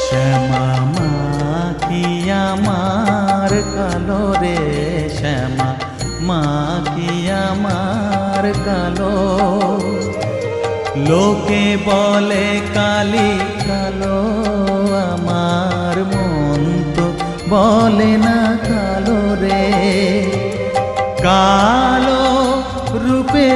শ্যামা মা কি আমার কালো রে, শ্যামা মা কি আমার কালো। লোকে বলে কালি কালো, আমার মন তো বলে না কালো রে। কালো রূপে